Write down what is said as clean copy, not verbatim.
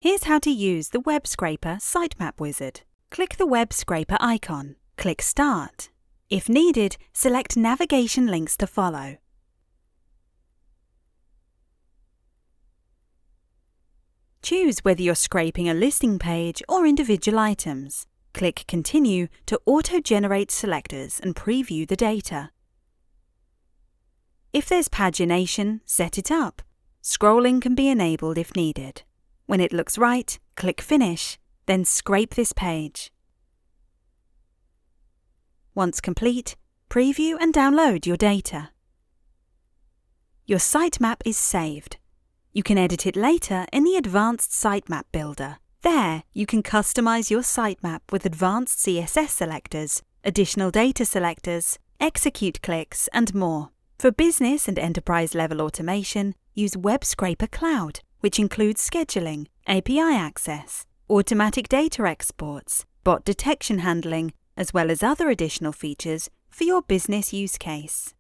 Here's how to use the Web Scraper Sitemap wizard. Click the Web Scraper icon. Click Start. If needed, select Navigation links to follow. Choose whether you're scraping a listing page or individual items. Click Continue to auto-generate selectors and preview the data. If there's pagination, set it up. Scrolling can be enabled if needed. When it looks right, click Finish, then scrape this page. Once complete, preview and download your data. Your sitemap is saved. You can edit it later in the Advanced Sitemap Builder. There, you can customize your sitemap with advanced CSS selectors, additional data selectors, execute clicks, and more. For business and enterprise-level automation, use Web Scraper Cloud, which includes scheduling, API access, automatic data exports, bot detection handling, as well as other additional features for your business use case.